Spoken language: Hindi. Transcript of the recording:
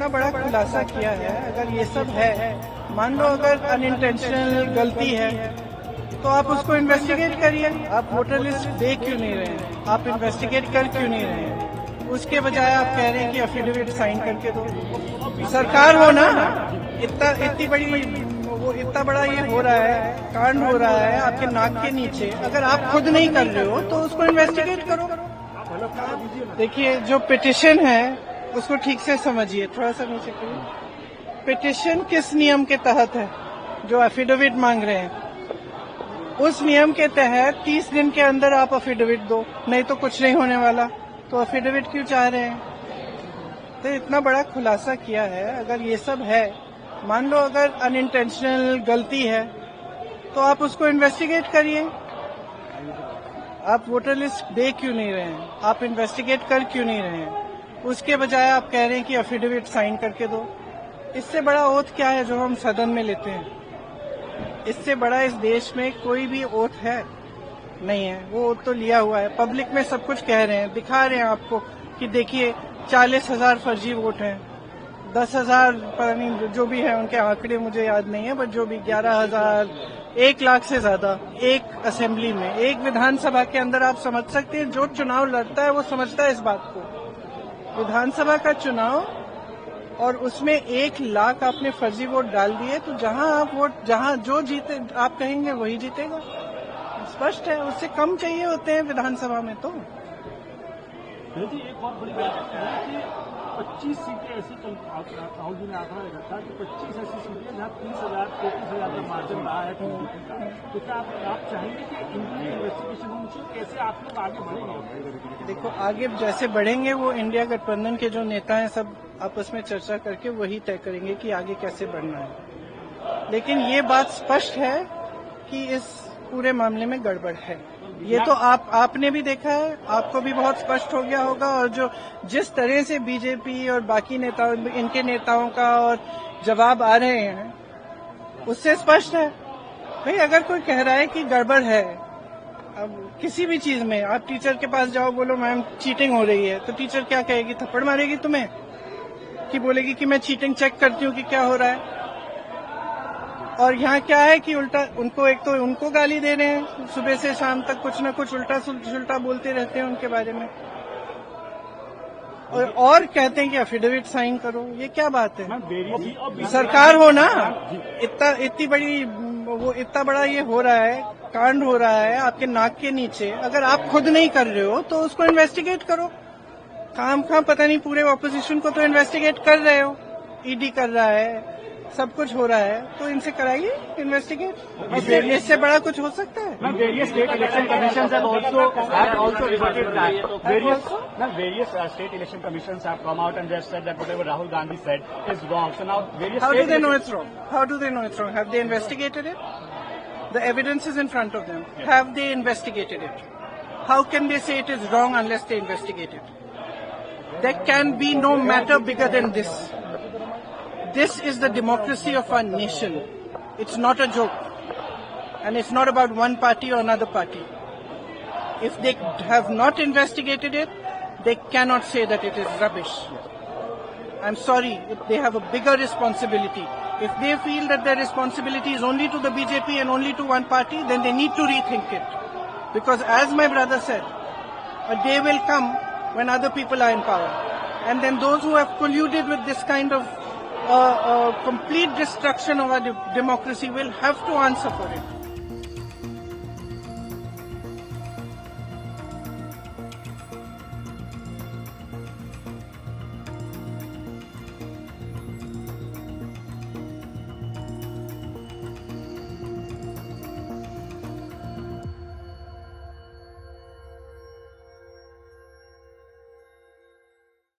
इतना बड़ा खुलासा किया है। अगर ये सब है, मान लो अगर अनइंटेंशनल गलती है तो आप उसको इन्वेस्टिगेट करिए। आप वोटर लिस्ट देख क्यों नहीं रहे हैं? आप इन्वेस्टिगेट कर क्यों नहीं रहे हैं? उसके बजाय आप कह रहे हैं कि एफिडेविट साइन करके दो। सरकार हो ना, इतनी बड़ी वो इतना बड़ा ये हो रहा है, कांड हो रहा है आपके नाक के नीचे। अगर आप खुद नहीं कर रहे हो तो उसको इन्वेस्टिगेट करो। देखिए, जो पिटिशन है उसको ठीक से समझिए, थोड़ा सा नीचे करिए। पिटिशन किस नियम के तहत है? जो एफिडेविट मांग रहे हैं उस नियम के तहत 30 दिन के अंदर आप एफिडेविट दो, नहीं तो कुछ नहीं होने वाला। तो एफिडेविट क्यों चाह रहे हैं? तो इतना बड़ा खुलासा किया है। अगर ये सब है, मान लो अगर अनइंटेंशनल गलती है तो आप उसको इन्वेस्टिगेट करिए। आप वोटर लिस्ट देख क्यों नहीं रहे हैं? आप इन्वेस्टिगेट कर क्यों नहीं रहे हैं? उसके बजाय आप कह रहे हैं कि एफिडेविट साइन करके दो। इससे बड़ा ओथ क्या है जो हम सदन में लेते हैं? इससे बड़ा इस देश में कोई भी ओथ है नहीं है। वो ओथ तो लिया हुआ है, पब्लिक में सब कुछ कह रहे हैं, दिखा रहे हैं आपको कि देखिए 40,000 फर्जी वोट हैं, 10,000 पता नहीं जो भी है, उनके आंकड़े मुझे याद नहीं है, बट जो भी 11,000, 1 लाख से ज्यादा एक असेंबली में, एक विधानसभा के अंदर। आप समझ सकते हैं जो चुनाव लड़ता है वो समझता है इस बात को। विधानसभा का चुनाव और उसमें 1 लाख आपने फर्जी वोट डाल दिए, तो जहां जो जीते आप कहेंगे वही जीतेगा। स्पष्ट है, उससे कम चाहिए होते हैं विधानसभा में। तो एक और बड़ी बात है कि 25 सीटें ऐसी, राहुल जी ने आंकड़ा रखा था कि 25 ऐसी सीटें जहां 30,000 33,000 का मार्जिन रहा है टीडीपी का। तो क्या आप चाहेंगे कि इनकी इन्वेस्टिगेशन होनी चाहिए? कैसे आप लोग आगे बढ़ेंगे? देखो, आगे जैसे बढ़ेंगे वो इंडिया गठबंधन के जो नेता हैं सब आपस में चर्चा करके वही तय करेंगे कि आगे कैसे बढ़ना है। लेकिन ये बात स्पष्ट है कि इस पूरे मामले में गड़बड़ है। ये तो आपने भी देखा है, आपको भी बहुत स्पष्ट हो गया होगा। और जो जिस तरह से बीजेपी और बाकी नेताओं, इनके नेताओं का और जवाब आ रहे हैं, उससे स्पष्ट है। भाई, अगर कोई कह रहा है कि गड़बड़ है, अब किसी भी चीज में आप टीचर के पास जाओ, बोलो मैम चीटिंग हो रही है, तो टीचर क्या कहेगी? थप्पड़ मारेगी तुम्हें कि बोलेगी कि मैं चीटिंग चेक करती हूँ कि क्या हो रहा है। और यहाँ क्या है कि उल्टा उनको, एक तो उनको गाली दे रहे हैं, सुबह से शाम तक कुछ न कुछ उल्टा सुल्टा बोलते रहते हैं उनके बारे में, और कहते हैं कि एफिडेविट साइन करो। ये क्या बात है? सरकार हो ना, इतनी बड़ी वो इतना बड़ा ये हो रहा है, कांड हो रहा है आपके नाक के नीचे। अगर आप खुद नहीं कर रहे हो तो उसको इन्वेस्टिगेट करो। काम पता नहीं, पूरे ऑपोजिशन को तो इन्वेस्टिगेट कर रहे हो, ईडी कर रहा है, सब कुछ हो रहा है, तो इनसे कराइए इन्वेस्टिगेट। इससे बड़ा कुछ हो सकता है? Various state election commissions have also reported that. Various state election commissions have come out and they have said that whatever Rahul Gandhi said is wrong. So now various. How do they know it's wrong? How do they know it's wrong? Have they investigated it? The evidence is in front of them. Yes. Have they investigated it? How can they say it is wrong unless they investigate it? There can be no matter bigger than this. This is the democracy of our nation. It's not a joke. And it's not about one party or another party. If they have not investigated it, they cannot say that it is rubbish. I'm sorry, if they have a bigger responsibility. If they feel that their responsibility is only to the BJP and only to one party, then they need to rethink it. Because as my brother said, a day will come when other people are in power. And then those who have colluded with this kind of complete destruction of our democracy will have to answer for it.